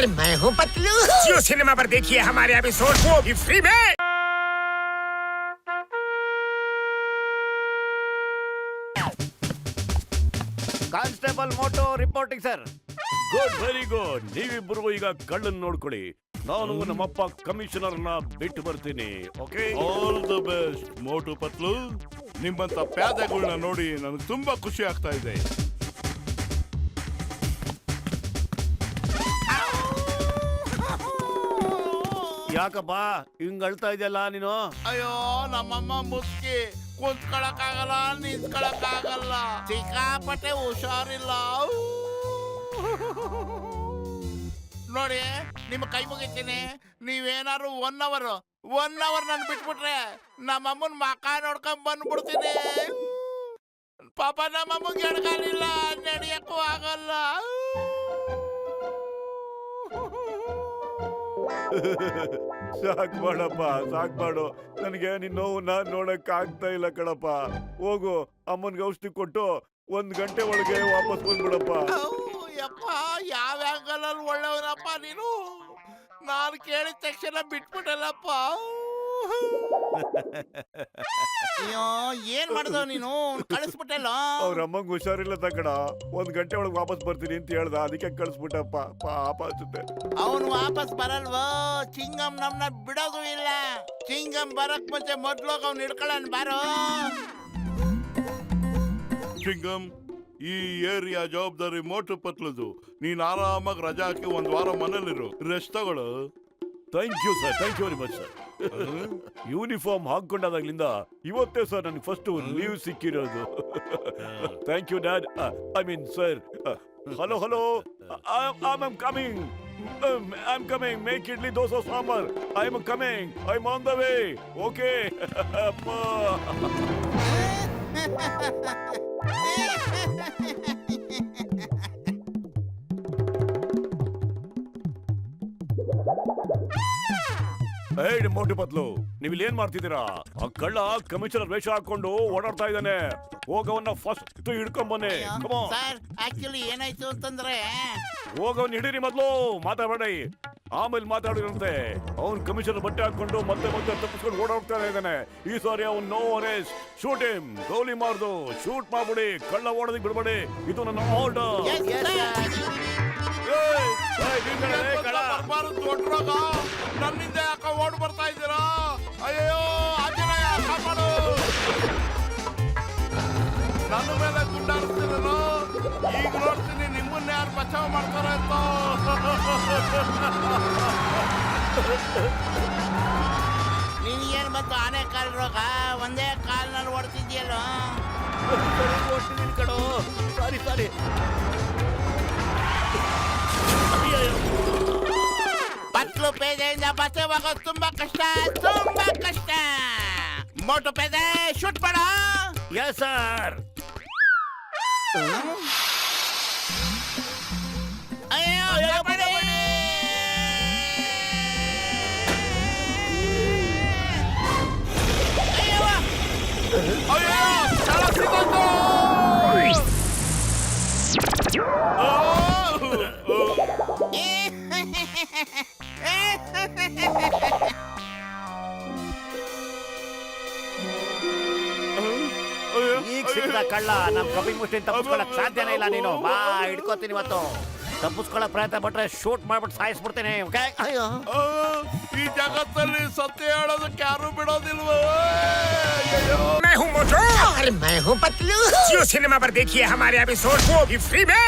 और मैं हूँ पतलू। जियो सिनेमा पर देखिए हमारे एपिसोड वो भी फ्री में। Constable Motu reporting sir. Good, very good. ನೀವಿಬ್ಬರು ಈಗ ಕಳ್ಳನ್ ನೋಡ್ಕೊಳ್ಳಿ. ನಾನು ನಮ್ಮಪ್ಪ ಕಮಿಷನರ್ನ ಬಿಟ್ಟು ಬರ್ತೀನಿ. Okay, all the best Motu Patlu. ನಿಮ್ಮಂತ ಪ್ಯಾದೆಗಳನ್ನ ನೋಡಿ ನನಗೆ ತುಂಬಾ ಖುಷಿ ಆಗ್ತಾ ಇದೆ. ಯಾಕಪ್ಪ ಹಿಂಗ್ ಅಳ್ತಾ ಇದೆಯಲ್ಲ ನೀನು? ಅಯ್ಯೋ ನಮ್ಮಮ್ಮ ಮುಸ್ಕಿ ಕುಂತ್ಕೊಳಕ್ಕಾಗಲ್ಲ, ನಿಂತ್ಕೊಳಕ್ಕಾಗಲ್ಲ, ಸಿಕ್ಕಾಪಟ್ಟೆ ಹುಷಾರಿಲ್ಲ. ನೋಡಿ ನಿಮ್ಮ ಕೈ ಮುಗಿತೀನಿ, ನೀವೇನಾದ್ರು 1 ಅವರ್ ನನ್ ಬಿಟ್ಬಿಟ್ರೆ ನಮ್ಮಮ್ಮನ್ ಮಕ ನೋಡ್ಕೊಂಡ್ ಬಂದ್ಬಿಡ್ತೀನಿ. ಪಾಪ ನಮ್ಮಮ್ಮಗೆ ಎಡಗಾಲಿಲ್ಲ, ನಡೆಯಕ್ಕೂ ಆಗಲ್ಲ. ಸಾಕ್ ಮಾಡಪ್ಪ, ಸಾಕ್ ಮಾಡು. ನನಗೆ ನಿನ್ನ ನೋವನ್ನ ನೋಡಕ್ ಆಗ್ತಾ ಇಲ್ಲ ಕಣಪ್ಪ. ಹೋಗು, ಅಮ್ಮನ್ಗೆ ಔಷಧಿ ಕೊಟ್ಟು 1 ಗಂಟೆ ಒಳಗೆ ವಾಪಸ್ ಬಂದ್ಬಿಡಪ್ಪ. ಯಪ್ಪ, ಯಾವ ಆಂಗಲಲ್ಲಿ ಒಳ್ಳೆಯವನಪ್ಪ ನೀನು. ನಾನು ಕೇಳಿದ ತಕ್ಷಣ ಬಿಟ್ಬಿಟ್ಟಲ್ಲಪ್ಪ. ಅಯ್ಯೋ ಏನ್ ಮಾಡ್ದವ್ ನೀನು, ಕಳಿಸ್ಬಿಟ್ಟಲ್ಲ. ಅವ್ರ ಅಮ್ಮಂಗ್ ಹುಷಾರಿಲ್ಲ ಕಣ. 1 ಗಂಟೆ ಒಳಗೆ ವಾಪಸ್ ಬರ್ತೀನಿ ಅಂತ ಹೇಳ್ದ, ಅದಕ್ಕೆ ಕಳಿಸ್ಬಿಟ್ಟಪ್ಪ. ಪಾಪ ಅನ್ಸುತ್ತೆ. ಅವನು ವಾಪಸ್ ಬರಲ್ವೋ? ಚಿಂಗಮ್ ನಮ್ನ ಬಿಡೋದು ಇಲ್ಲ. ಚಿಂಗಮ್ ಬರಕ್ ಮುಂಚೆ ಮೊದ್ಲೋಗ ಅವ್ನು ಹಿಡ್ಕೊಳ್ಳೋನ್ ಬಾರೋ. ಚಿಂಗಮ್, ಈ ಏರಿಯಾ ಜವಾಬ್ದಾರಿ ಮೋಟು ಪತ್ಲದು. ನೀನ್ ಆರಾಮಾಗಿ ರಜಾ ಹಾಕಿ 1 ವಾರ ಮನೇಲಿರು, ರೆಸ್ಟ್ ತಗೊಳು. Thank you sir, thank you very much sir. Uniform ಹಾಕೊಂಡಾದಾಗ್ಲಿಂದ ಇವತ್ತೇ ಸರ್ ನನಗೆ ಫಸ್ಟ್ ಲೀವ್ ಸಿಕ್ಕಿರೋದು. Thank you dad, I mean sir. Hello hello, I am coming. I'm coming. Make idli dosa sambar. I'm coming. I'm on the way. Okay. ಏಯ್ ಮೋಟು ಪತ್ಲು, ನೀವು ಇಲ್ಲಿ ಏನ್ ಮಾಡ್ತಿದ್ದೀರಾ? ಆ ಕಳ್ಳ ಕಮಿಷನರ್ ವೇಷ ಹಾಕೊಂಡು ಓಡಾಡ್ತಾ ಇದ್ದಾನೆ. ಹೋಗವನ್ನ ಫಸ್ಟ್ ಹಿಡ್ಕೊಂಡ್ ಬನ್ನಿ. ಸರ್, ಆಕ್ಚುಲಿ ಏನಾಯ್ತು ಅಂತಂದ್ರೆ, ಹೋಗವನ್ನ ಹಿಡೀರಿ ಮೊದ್ಲು, ಮಾತಾಡಬೇಡಿ. ಆಮೇಲೆ ಮಾತಾಡಿರಂತೆ. ಅವ್ನ್ ಕಮಿಷನರ್ ಬಟ್ಟೆ ಹಾಕೊಂಡು ಮತ್ತೆ ತಪ್ಪಿಸ್ಕೊಂಡು ಓಡಾಡ್ತಾ ಇದ್ದಾನೆ. ಈ ಸಾರಿ ಅವ್ನು ನೋ ಅರೆಸ್ಟ್. Shoot him. ಗೋಲಿ ಮಾರ್ದು ಶೂಟ್ ಮಾಡ್ಬಿಡಿ. ಕಳ್ಳ ಓಡೋದಕ್ಕೆ ಬಿಡ್ಬೇಡಿ. ಇದು ನನ್ನ ಆರ್ಡರ್. ದೊಡ್ಡರಾಗ ನನ್ನಿಂದ ಯಾಕ ಓಡ್ ಬರ್ತಾ ಇದ್ದೀರಾ? ಅಯ್ಯೋ ಆಂಜನೇಯ, ಕಾಪಾಡು. ನನ್ನ ಮೇಲೆ ಗುಂಡಾಡ್ತೀರೇನೋ? ಈಗ ನೋಡ್ತೀನಿ ನಿಮ್ಮನ್ನ ಯಾರು ಬಚಾವ್ ಮಾಡ್ತಾರೆ ಅಂತ. ನಿನ್ಗೇನ್ ಬಂತು ಆನೆ ಕಾಲ್ ರೋಗ? ಒಂದೇ ಕಾಲ್ನಲ್ಲಿ ಓಡ್ತಿದ್ಯಲ್ಲ. ಓಡ್ತಿದ್ದೀನಿ ಕಣೋ. ಸಾರಿ. ಪತ್ಲು ಪೇದೆಯಿಂದ ಬಸ್ಸೆ ಹೋಗೋದು ತುಂಬಾ ಕಷ್ಟ. ಮೋಟು ಪೇದೆ ಶೂಟ್ ಮಾಡ. Yes sir. ಅಯ್ಯೋ ಕಾಪಾಡಿ. ಅಯ್ಯೋ ಚಾಲ ಸಿಗೋದು. ಈಗ ಸಿಕ್ಕಿದ ಕಳ್ಳ ನಮ್ ಕಪಿ ಮುಷ್ಟಿನ ತಪ್ಪಿಸ್ಕೊಳಕ್ ಸಾಧ್ಯನೇ ಇಲ್ಲ. ನೀನು ಬಾ, ಹಿಡ್ಕೋತೀನಿ ಇವತ್ತು. ತಪ್ಪಿಸ್ಕೊಳಕ್ ಪ್ರಯತ್ನ ಪಟ್ರೆ ಶೂಟ್ ಮಾಡ್ಬಿಟ್ಟು ಸಾಯಿಸ್ಬಿಡ್ತೇನೆ. ಅಯ್ಯೋ, ಈ ಜಗತ್ತಲ್ಲಿ ಸತ್ಯ ಹೇಳೋದಕ್ಕೆ ಯಾರು ಬಿಡೋದಿಲ್ವೋ? मैं हूँ मोटू और मैं हूँ पतलू। जियो सिनेमा पर देखिए हमारे एपिसोड वो भी फ्री में।